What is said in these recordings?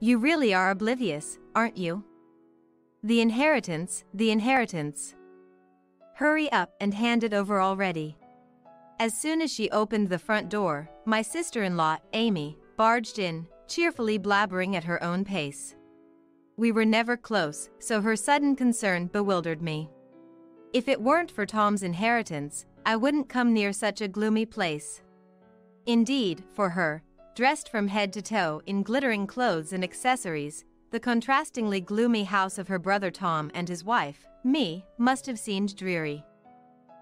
You really are oblivious, aren't you? The inheritance, the inheritance. Hurry up and hand it over already. As soon as she opened the front door, my sister-in-law, Amy, barged in, cheerfully blabbering at her own pace. We were never close, so her sudden concern bewildered me. If it weren't for Tom's inheritance, I wouldn't come near such a gloomy place. Indeed, for her, dressed from head to toe in glittering clothes and accessories, the contrastingly gloomy house of her brother Tom and his wife, me, must have seemed dreary.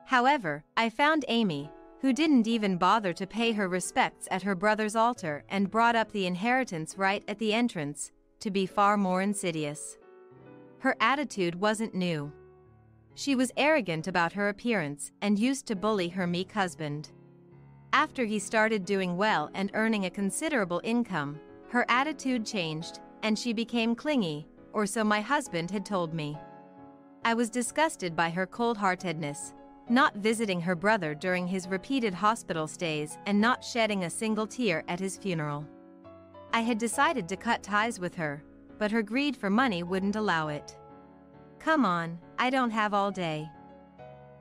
However, I found Amy, who didn't even bother to pay her respects at her brother's altar and brought up the inheritance right at the entrance, to be far more insidious. Her attitude wasn't new. She was arrogant about her appearance and used to bully her meek husband. After he started doing well and earning a considerable income, her attitude changed, and she became clingy, or so my husband had told me. I was disgusted by her cold-heartedness, not visiting her brother during his repeated hospital stays and not shedding a single tear at his funeral. I had decided to cut ties with her, but her greed for money wouldn't allow it. Come on, I don't have all day.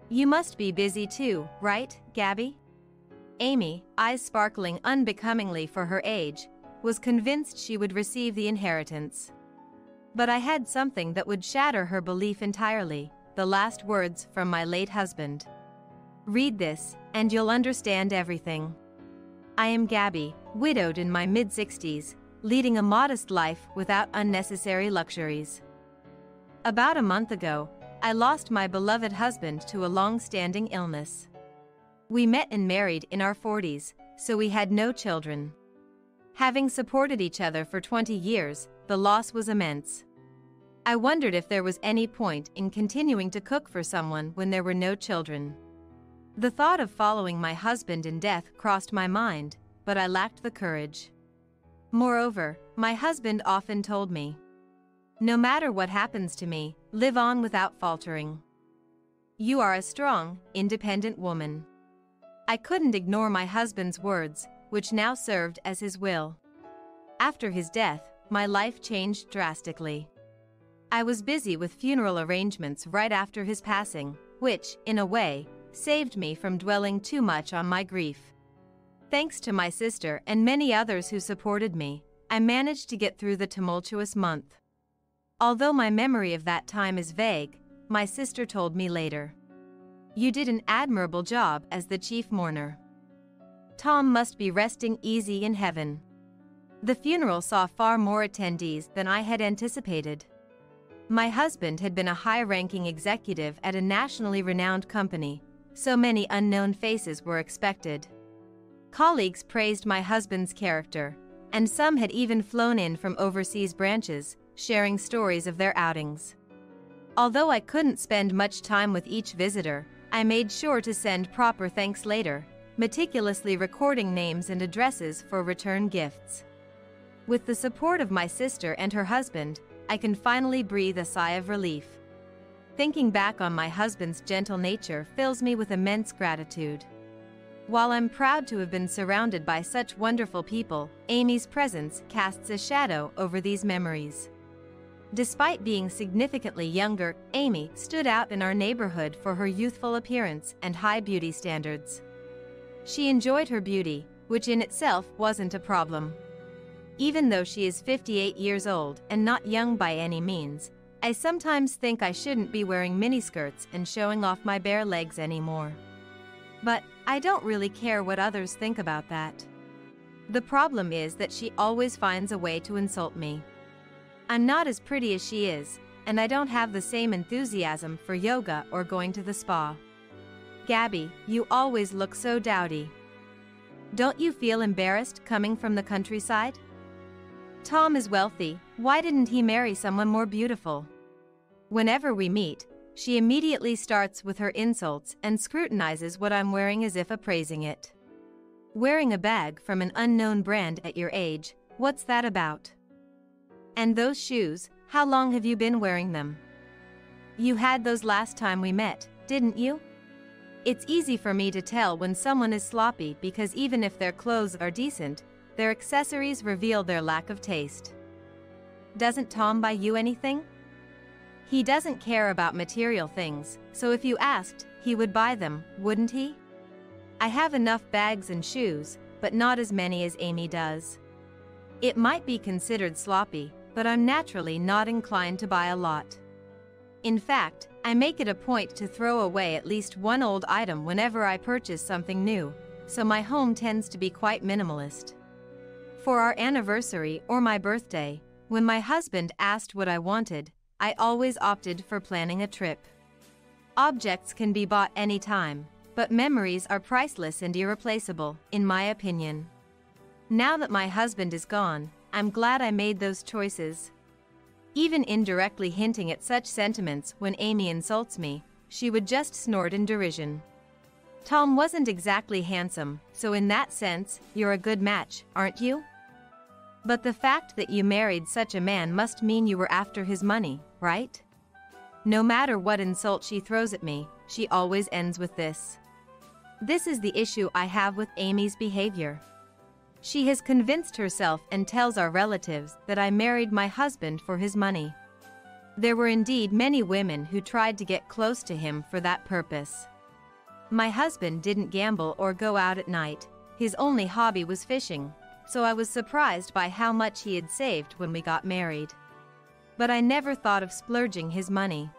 You must be busy too, right, Gabby? Amy, eyes sparkling unbecomingly for her age, was convinced she would receive the inheritance. But I had something that would shatter her belief entirely, the last words from my late husband. Read this, and you'll understand everything. I am Gabby, widowed in my mid-60s, leading a modest life without unnecessary luxuries. About a month ago, I lost my beloved husband to a long-standing illness. We met and married in our 40s, so we had no children. Having supported each other for 20 years, the loss was immense. I wondered if there was any point in continuing to cook for someone when there were no children. The thought of following my husband in death crossed my mind, but I lacked the courage. Moreover, my husband often told me, "No matter what happens to me, live on without faltering. You are a strong, independent woman." I couldn't ignore my husband's words, which now served as his will. After his death, my life changed drastically. I was busy with funeral arrangements right after his passing, which, in a way, saved me from dwelling too much on my grief. Thanks to my sister and many others who supported me, I managed to get through the tumultuous month. Although my memory of that time is vague, my sister told me later, "You did an admirable job as the chief mourner. Tom must be resting easy in heaven." The funeral saw far more attendees than I had anticipated. My husband had been a high-ranking executive at a nationally renowned company, so many unknown faces were expected. Colleagues praised my husband's character, and some had even flown in from overseas branches, sharing stories of their outings. Although I couldn't spend much time with each visitor, I made sure to send proper thanks later, meticulously recording names and addresses for return gifts. With the support of my sister and her husband, I can finally breathe a sigh of relief. Thinking back on my husband's gentle nature fills me with immense gratitude. While I'm proud to have been surrounded by such wonderful people, Amy's presence casts a shadow over these memories. Despite being significantly younger, Amy stood out in our neighborhood for her youthful appearance and high beauty standards. She enjoyed her beauty, which in itself wasn't a problem. Even though she is 58 years old and not young by any means, I sometimes think I shouldn't be wearing miniskirts and showing off my bare legs anymore. But I don't really care what others think about that. The problem is that she always finds a way to insult me. I'm not as pretty as she is, and I don't have the same enthusiasm for yoga or going to the spa. Gabby, you always look so dowdy. Don't you feel embarrassed coming from the countryside? Tom is wealthy, why didn't he marry someone more beautiful? Whenever we meet, she immediately starts with her insults and scrutinizes what I'm wearing as if appraising it. Wearing a bag from an unknown brand at your age, what's that about? And those shoes, how long have you been wearing them? You had those last time we met, didn't you? It's easy for me to tell when someone is sloppy because even if their clothes are decent, their accessories reveal their lack of taste. Doesn't Tom buy you anything? He doesn't care about material things, so if you asked, he would buy them, wouldn't he? I have enough bags and shoes, but not as many as Amy does. It might be considered sloppy, but I'm naturally not inclined to buy a lot. In fact, I make it a point to throw away at least one old item whenever I purchase something new, so my home tends to be quite minimalist. For our anniversary or my birthday, when my husband asked what I wanted, I always opted for planning a trip. Objects can be bought anytime, but memories are priceless and irreplaceable, in my opinion. Now that my husband is gone, I'm glad I made those choices. Even indirectly hinting at such sentiments when Amy insults me, she would just snort in derision. Tom wasn't exactly handsome, so in that sense, you're a good match, aren't you? But the fact that you married such a man must mean you were after his money, right? No matter what insult she throws at me, she always ends with this. This is the issue I have with Amy's behavior. She has convinced herself and tells our relatives that I married my husband for his money. There were indeed many women who tried to get close to him for that purpose. My husband didn't gamble or go out at night, his only hobby was fishing, so I was surprised by how much he had saved when we got married. But I never thought of splurging his money.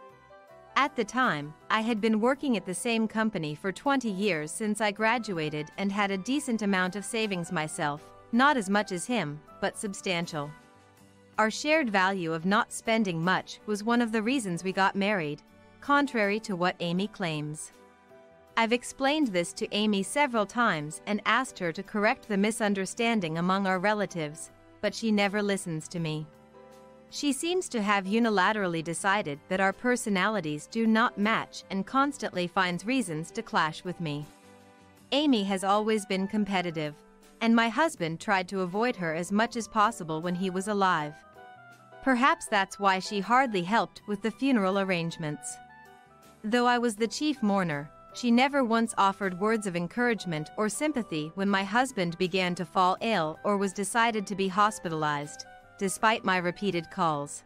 At the time, I had been working at the same company for 20 years since I graduated and had a decent amount of savings myself, not as much as him, but substantial. Our shared value of not spending much was one of the reasons we got married, contrary to what Amy claims. I've explained this to Amy several times and asked her to correct the misunderstanding among our relatives, but she never listens to me. She seems to have unilaterally decided that our personalities do not match and constantly finds reasons to clash with me. Amy has always been competitive, and my husband tried to avoid her as much as possible when he was alive. Perhaps that's why she hardly helped with the funeral arrangements. Though I was the chief mourner, she never once offered words of encouragement or sympathy when my husband began to fall ill or was decided to be hospitalized, despite my repeated calls.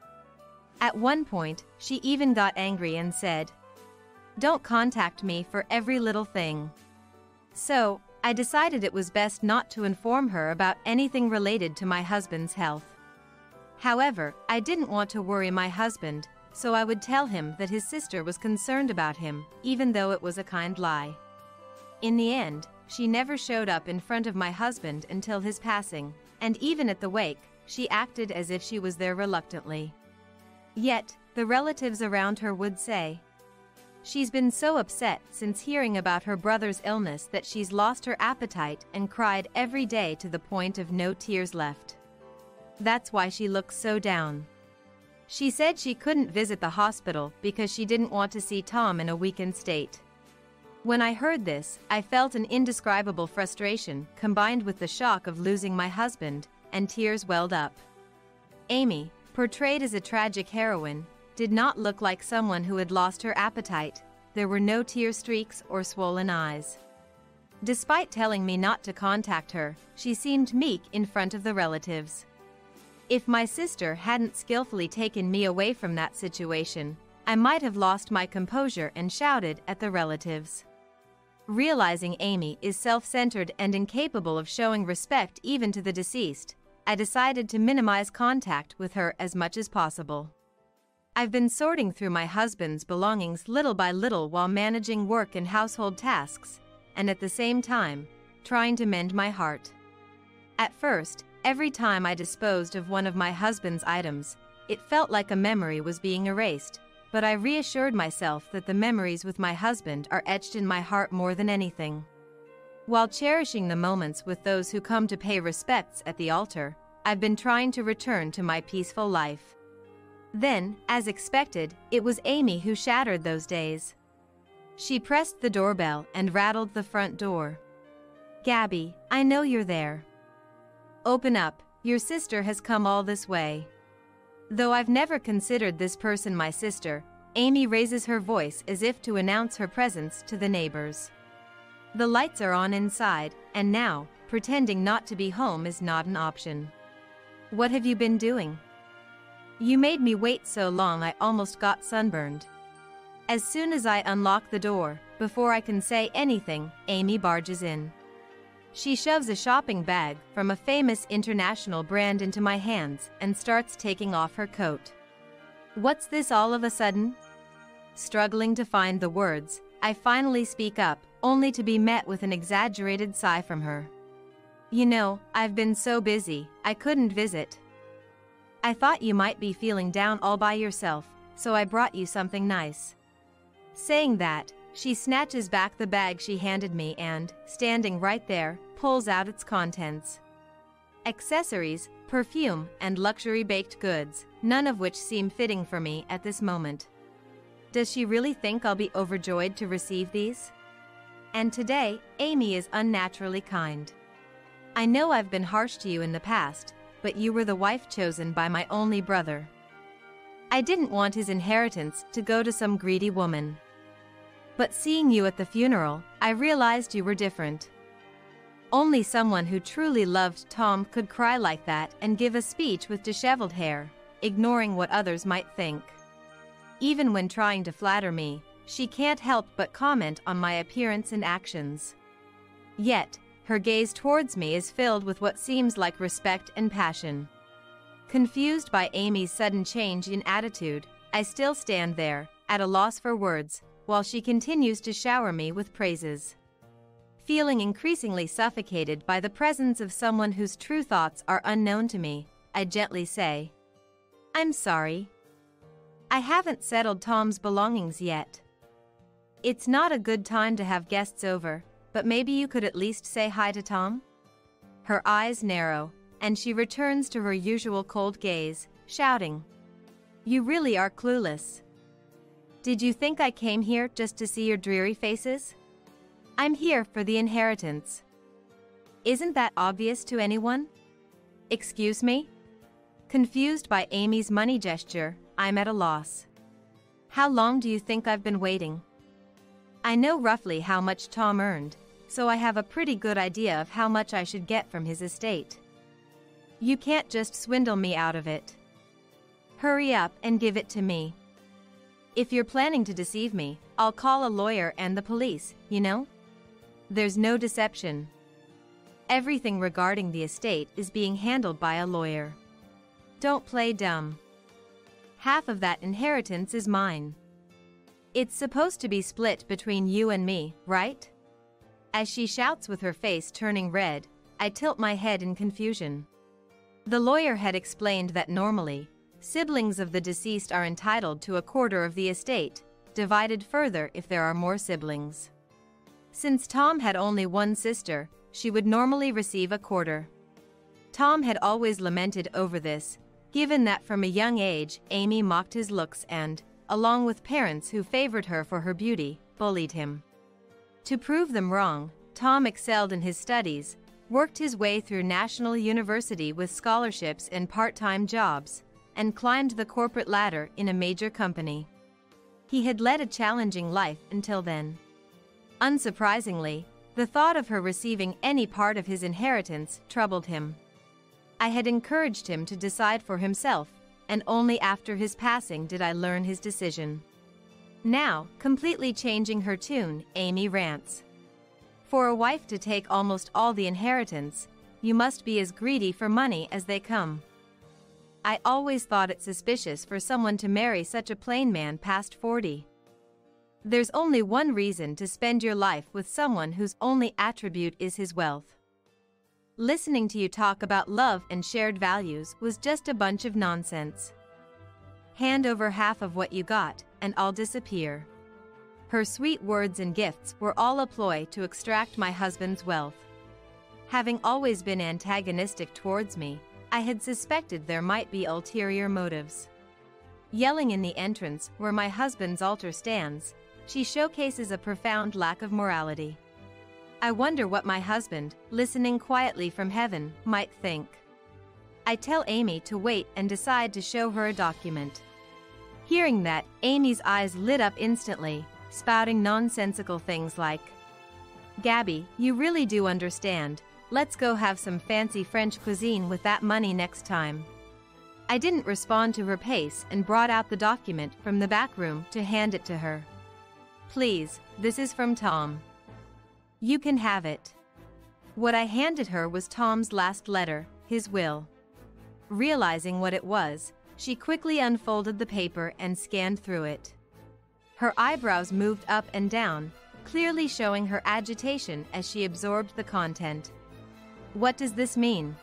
At one point, she even got angry and said, "Don't contact me for every little thing." So, I decided it was best not to inform her about anything related to my husband's health. However, I didn't want to worry my husband, so I would tell him that his sister was concerned about him, even though it was a kind lie. In the end, she never showed up in front of my husband until his passing, and even at the wake, she acted as if she was there reluctantly. Yet, the relatives around her would say, "She's been so upset since hearing about her brother's illness that she's lost her appetite and cried every day to the point of no tears left. That's why she looks so down." She said she couldn't visit the hospital because she didn't want to see Tom in a weakened state. When I heard this, I felt an indescribable frustration combined with the shock of losing my husband, and tears welled up. Amy, portrayed as a tragic heroine, did not look like someone who had lost her appetite. There were no tear streaks or swollen eyes. Despite telling me not to contact her, she seemed meek in front of the relatives. If my sister hadn't skillfully taken me away from that situation, I might have lost my composure and shouted at the relatives. Realizing Amy is self-centered and incapable of showing respect even to the deceased, I decided to minimize contact with her as much as possible. I've been sorting through my husband's belongings little by little while managing work and household tasks, and at the same time, trying to mend my heart. At first, every time I disposed of one of my husband's items, it felt like a memory was being erased, but I reassured myself that the memories with my husband are etched in my heart more than anything. While cherishing the moments with those who come to pay respects at the altar, I've been trying to return to my peaceful life. Then, as expected, it was Amy who shattered those days. She pressed the doorbell and rattled the front door. "Gabby, I know you're there. Open up, your sister has come all this way." Though I've never considered this person my sister, Amy raises her voice as if to announce her presence to the neighbors. The lights are on inside, and now, pretending not to be home is not an option. "What have you been doing?" You made me wait so long I almost got sunburned. As soon as I unlock the door, before I can say anything, Amy barges in. She shoves a shopping bag from a famous international brand into my hands and starts taking off her coat. What's this all of a sudden? Struggling to find the words, I finally speak up, only to be met with an exaggerated sigh from her. You know, I've been so busy, I couldn't visit. I thought you might be feeling down all by yourself, so I brought you something nice. Saying that, she snatches back the bag she handed me and, standing right there, pulls out its contents. Accessories, perfume, and luxury baked goods, none of which seem fitting for me at this moment. Does she really think I'll be overjoyed to receive these? And today, Amy is unnaturally kind. I know I've been harsh to you in the past, but you were the wife chosen by my only brother. I didn't want his inheritance to go to some greedy woman. But seeing you at the funeral, I realized you were different. Only someone who truly loved Tom could cry like that and give a speech with disheveled hair, ignoring what others might think. Even when trying to flatter me, she can't help but comment on my appearance and actions. Yet, her gaze towards me is filled with what seems like respect and passion. Confused by Amy's sudden change in attitude, I still stand there, at a loss for words, while she continues to shower me with praises. Feeling increasingly suffocated by the presence of someone whose true thoughts are unknown to me, I gently say, I'm sorry. I haven't settled Tom's belongings yet. It's not a good time to have guests over, but maybe you could at least say hi to Tom? Her eyes narrow, and she returns to her usual cold gaze, shouting, You really are clueless. Did you think I came here just to see your dreary faces? I'm here for the inheritance. Isn't that obvious to anyone? Excuse me? Confused by Amy's money gesture, I'm at a loss. How long do you think I've been waiting? I know roughly how much Tom earned, so I have a pretty good idea of how much I should get from his estate. You can't just swindle me out of it. Hurry up and give it to me. If you're planning to deceive me, I'll call a lawyer and the police, you know? There's no deception. Everything regarding the estate is being handled by a lawyer. Don't play dumb. Half of that inheritance is mine. It's supposed to be split between you and me, right? As she shouts with her face turning red, I tilt my head in confusion. The lawyer had explained that normally, siblings of the deceased are entitled to a quarter of the estate, divided further if there are more siblings. Since Tom had only one sister, she would normally receive a quarter. Tom had always lamented over this, given that from a young age Amy mocked his looks and, along with parents who favored her for her beauty, bullied him. To prove them wrong, Tom excelled in his studies, worked his way through National University with scholarships and part-time jobs, and climbed the corporate ladder in a major company. He had led a challenging life until then. Unsurprisingly, the thought of her receiving any part of his inheritance troubled him. I had encouraged him to decide for himself, and only after his passing did I learn his decision. Now, completely changing her tune, Amy rants. For a wife to take almost all the inheritance, you must be as greedy for money as they come. I always thought it suspicious for someone to marry such a plain man past 40. There's only one reason to spend your life with someone whose only attribute is his wealth. Listening to you talk about love and shared values was just a bunch of nonsense. Hand over half of what you got, and I'll disappear. Her sweet words and gifts were all a ploy to extract my husband's wealth. Having always been antagonistic towards me, I had suspected there might be ulterior motives. Yelling in the entrance where my husband's altar stands, she showcases a profound lack of morality. I wonder what my husband, listening quietly from heaven, might think. I tell Amy to wait and decide to show her a document. Hearing that, Amy's eyes lit up instantly, spouting nonsensical things like, Gabby, you really do understand. Let's go have some fancy French cuisine with that money next time. I didn't respond to her pace and brought out the document from the back room to hand it to her. "Please, this is from Tom. You can have it." What I handed her was Tom's last letter, his will. Realizing what it was, she quickly unfolded the paper and scanned through it. Her eyebrows moved up and down, clearly showing her agitation as she absorbed the content. "What does this mean?"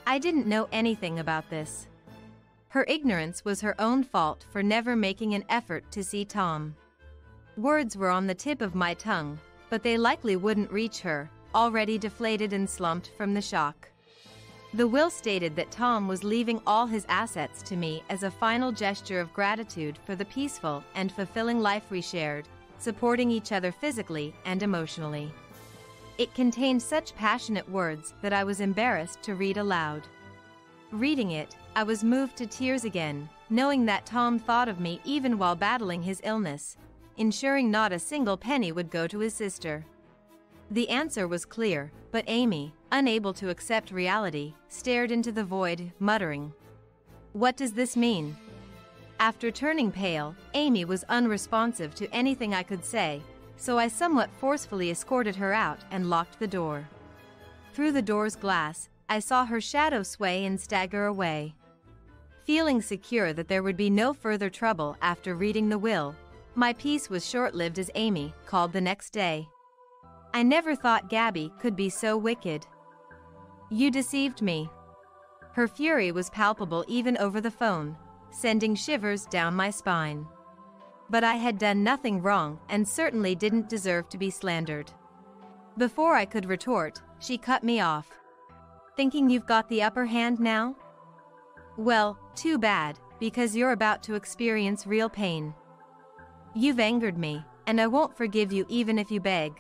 I didn't know anything about this. Her ignorance was her own fault for never making an effort to see Tom. Words were on the tip of my tongue, but they likely wouldn't reach her, already deflated and slumped from the shock. The will stated that Tom was leaving all his assets to me as a final gesture of gratitude for the peaceful and fulfilling life we shared, supporting each other physically and emotionally. It contained such passionate words that I was embarrassed to read aloud. Reading it, I was moved to tears again, knowing that Tom thought of me even while battling his illness, ensuring not a single penny would go to his sister. The answer was clear, but Amy, unable to accept reality, stared into the void, muttering, "What does this mean?" After turning pale, Amy was unresponsive to anything I could say, so I somewhat forcefully escorted her out and locked the door. Through the door's glass, I saw her shadow sway and stagger away. Feeling secure that there would be no further trouble after reading the will, my peace was short-lived as Amy called the next day. "I never thought Gabby could be so wicked. You deceived me." Her fury was palpable even over the phone, sending shivers down my spine. But I had done nothing wrong and certainly didn't deserve to be slandered. Before I could retort, she cut me off. "Thinking you've got the upper hand now? Well, too bad, because you're about to experience real pain. You've angered me, and I won't forgive you even if you beg."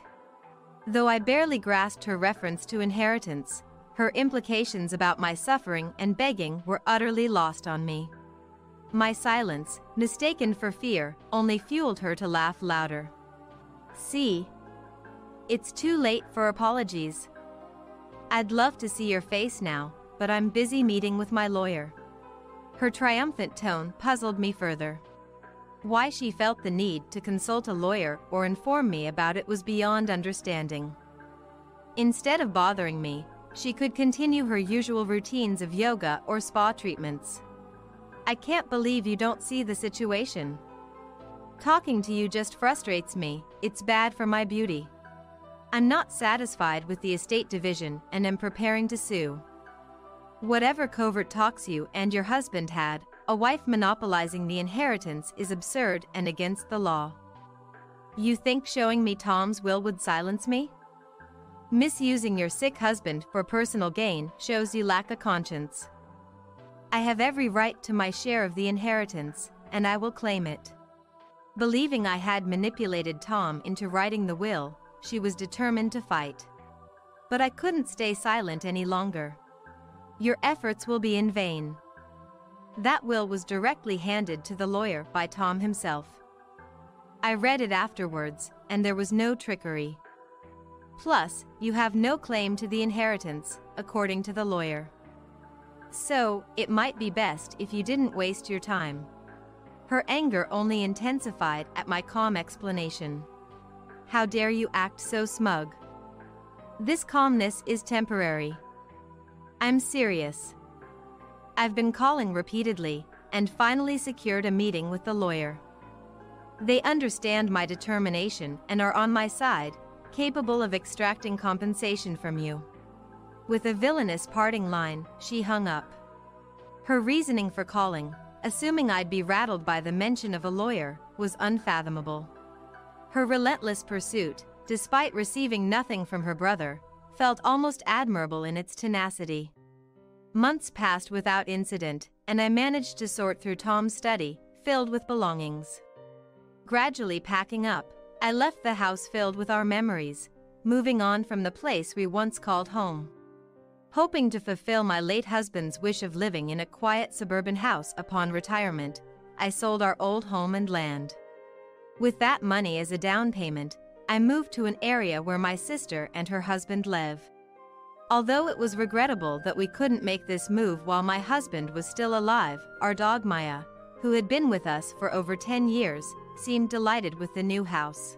Though I barely grasped her reference to inheritance, her implications about my suffering and begging were utterly lost on me. My silence, mistaken for fear, only fueled her to laugh louder. "See? It's too late for apologies. I'd love to see your face now, but I'm busy meeting with my lawyer." Her triumphant tone puzzled me further. Why she felt the need to consult a lawyer or inform me about it was beyond understanding. Instead of bothering me, she could continue her usual routines of yoga or spa treatments. "I can't believe you don't see the situation. Talking to you just frustrates me, it's bad for my beauty. I'm not satisfied with the estate division and am preparing to sue. Whatever covert talks you and your husband had, a wife monopolizing the inheritance is absurd and against the law. You think showing me Tom's will would silence me? Misusing your sick husband for personal gain shows you lack a conscience. I have every right to my share of the inheritance, and I will claim it." Believing I had manipulated Tom into writing the will, she was determined to fight. But I couldn't stay silent any longer. "Your efforts will be in vain." That will was directly handed to the lawyer by Tom himself. I read it afterwards, and there was no trickery. Plus, you have no claim to the inheritance, according to the lawyer. So, it might be best if you didn't waste your time. Her anger only intensified at my calm explanation. "How dare you act so smug? This calmness is temporary. I'm serious. I've been calling repeatedly, and finally secured a meeting with the lawyer. They understand my determination and are on my side, capable of extracting compensation from you." With a villainous parting line, she hung up. Her reasoning for calling, assuming I'd be rattled by the mention of a lawyer, was unfathomable. Her relentless pursuit, despite receiving nothing from her brother, felt almost admirable in its tenacity. Months passed without incident, and I managed to sort through Tom's study, filled with belongings. Gradually packing up, I left the house filled with our memories, moving on from the place we once called home. Hoping to fulfill my late husband's wish of living in a quiet suburban house upon retirement, I sold our old home and land. With that money as a down payment, I moved to an area where my sister and her husband live. Although it was regrettable that we couldn't make this move while my husband was still alive, our dog Maya, who had been with us for over 10 years, seemed delighted with the new house.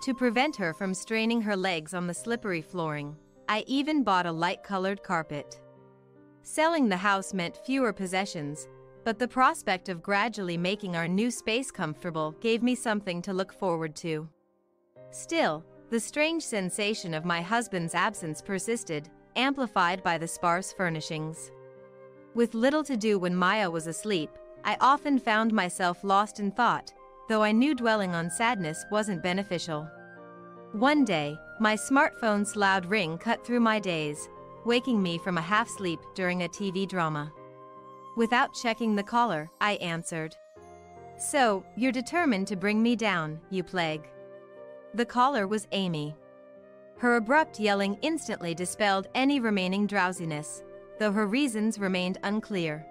To prevent her from straining her legs on the slippery flooring, I even bought a light-colored carpet. Selling the house meant fewer possessions, but the prospect of gradually making our new space comfortable gave me something to look forward to. Still, the strange sensation of my husband's absence persisted, amplified by the sparse furnishings. With little to do when Maya was asleep, I often found myself lost in thought, though I knew dwelling on sadness wasn't beneficial. One day, my smartphone's loud ring cut through my daze, waking me from a half-sleep during a TV drama. Without checking the caller, I answered. "So, you're determined to bring me down, you plague." The caller was Amy. Her abrupt yelling instantly dispelled any remaining drowsiness, though her reasons remained unclear.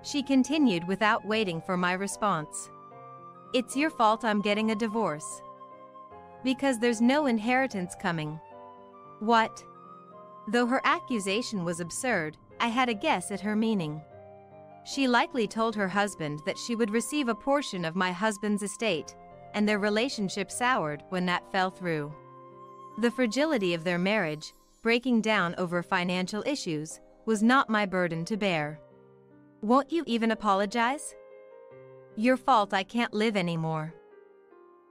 She continued without waiting for my response. "It's your fault I'm getting a divorce. Because there's no inheritance coming." What? Though her accusation was absurd, I had a guess at her meaning. She likely told her husband that she would receive a portion of my husband's estate, and their relationship soured when that fell through. The fragility of their marriage, breaking down over financial issues, was not my burden to bear. "Won't you even apologize?" "Your fault I can't live anymore."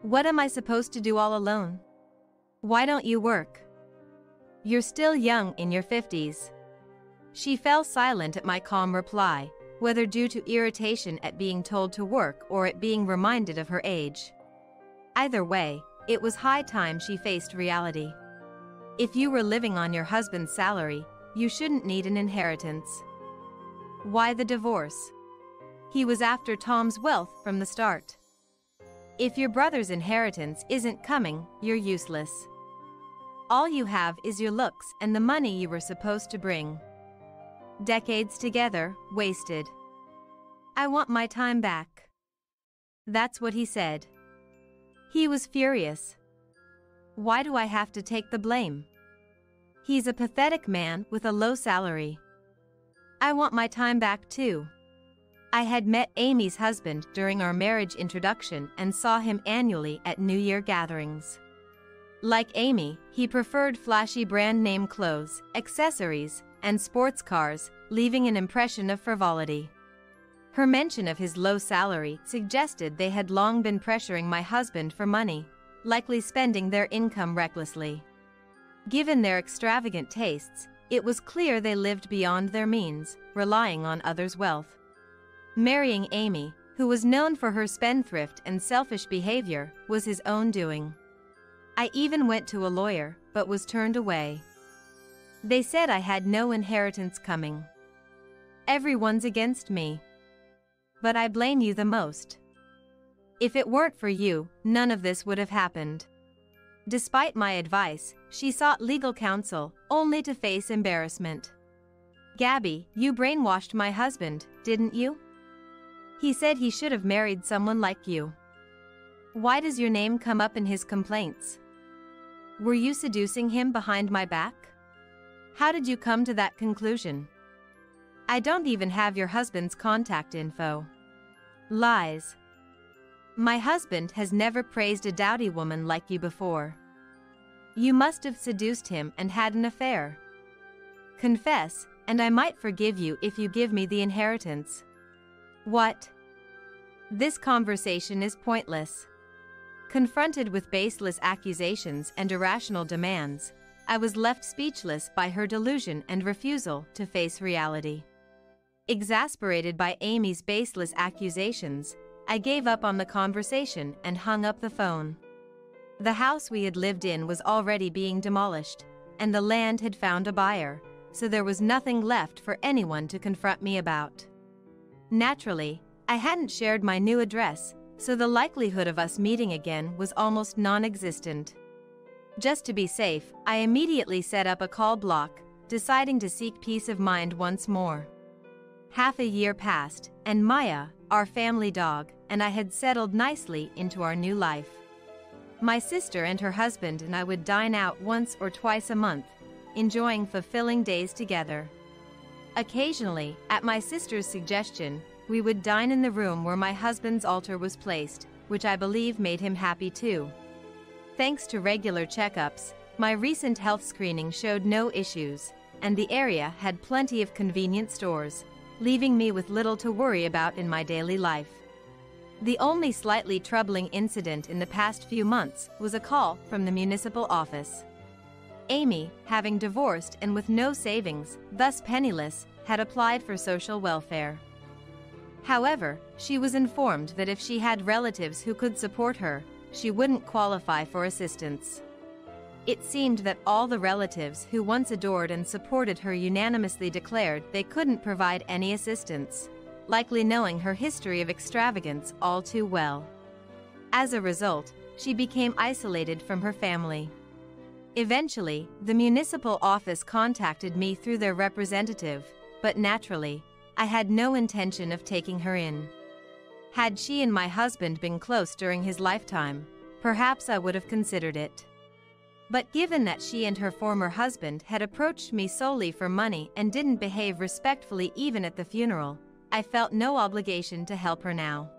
"What am I supposed to do all alone?" "Why don't you work? You're still young in your 50s. She fell silent at my calm reply, whether due to irritation at being told to work or at being reminded of her age. Either way, it was high time she faced reality. If you were living on your husband's salary, you shouldn't need an inheritance. Why the divorce? He was after Tom's wealth from the start. If your brother's inheritance isn't coming, you're useless. All you have is your looks and the money you were supposed to bring. Decades together, wasted. I want my time back." That's what he said. He was furious. Why do I have to take the blame? He's a pathetic man with a low salary. I want my time back too. I had met Amy's husband during our marriage introduction and saw him annually at New Year gatherings. Like Amy, he preferred flashy brand name clothes, accessories, and sports cars, leaving an impression of frivolity. Her mention of his low salary suggested they had long been pressuring my husband for money, likely spending their income recklessly. Given their extravagant tastes, it was clear they lived beyond their means, relying on others' wealth. Marrying Amy, who was known for her spendthrift and selfish behavior, was his own doing. I even went to a lawyer, but was turned away. They said I had no inheritance coming. Everyone's against me. But I blame you the most. If it weren't for you, none of this would have happened. Despite my advice, she sought legal counsel, only to face embarrassment. "Gabby, you brainwashed my husband, didn't you? He said he should have married someone like you. Why does your name come up in his complaints? Were you seducing him behind my back? How did you come to that conclusion? I don't even have your husband's contact info." Lies. My husband has never praised a dowdy woman like you before. You must have seduced him and had an affair. Confess, and I might forgive you if you give me the inheritance. What? This conversation is pointless. Confronted with baseless accusations and irrational demands, I was left speechless by her delusion and refusal to face reality. Exasperated by Amy's baseless accusations, I gave up on the conversation and hung up the phone. The house we had lived in was already being demolished, and the land had found a buyer, so there was nothing left for anyone to confront me about. Naturally, I hadn't shared my new address, so the likelihood of us meeting again was almost non-existent. Just to be safe, I immediately set up a call block, deciding to seek peace of mind once more. Half a year passed, and Maya, our family dog, and I had settled nicely into our new life. My sister and her husband and I would dine out once or twice a month, enjoying fulfilling days together. Occasionally, at my sister's suggestion, we would dine in the room where my husband's altar was placed, which I believe made him happy too. Thanks to regular checkups, my recent health screening showed no issues, and the area had plenty of convenient stores, leaving me with little to worry about in my daily life. The only slightly troubling incident in the past few months was a call from the municipal office. Amy, having divorced and with no savings, thus penniless, had applied for social welfare. However, she was informed that if she had relatives who could support her, she wouldn't qualify for assistance. It seemed that all the relatives who once adored and supported her unanimously declared they couldn't provide any assistance, likely knowing her history of extravagance all too well. As a result, she became isolated from her family. Eventually, the municipal office contacted me through their representative, but naturally, I had no intention of taking her in. Had she and my husband been close during his lifetime, perhaps I would have considered it. But given that she and her former husband had approached me solely for money and didn't behave respectfully even at the funeral, I felt no obligation to help her now.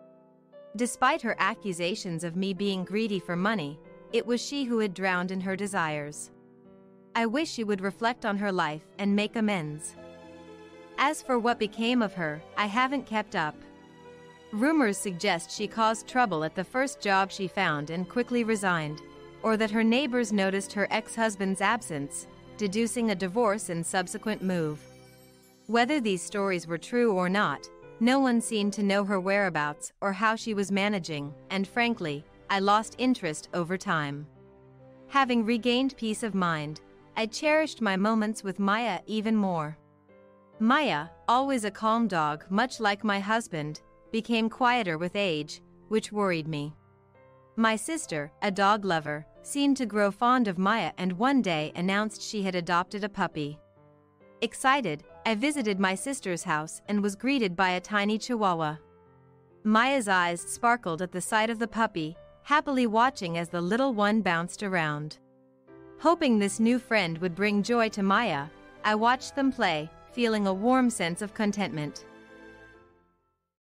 Despite her accusations of me being greedy for money, it was she who had drowned in her desires. I wish she would reflect on her life and make amends. As for what became of her, I haven't kept up. Rumors suggest she caused trouble at the first job she found and quickly resigned, or that her neighbors noticed her ex-husband's absence, deducing a divorce and subsequent move. Whether these stories were true or not, no one seemed to know her whereabouts or how she was managing, and frankly, I lost interest over time. Having regained peace of mind, I cherished my moments with Maya even more. Maya, always a calm dog much like my husband, became quieter with age, which worried me. My sister, a dog lover, seemed to grow fond of Maya and one day announced she had adopted a puppy. Excited, I visited my sister's house and was greeted by a tiny chihuahua. Maya's eyes sparkled at the sight of the puppy, happily watching as the little one bounced around. Hoping this new friend would bring joy to Maya, I watched them play, feeling a warm sense of contentment.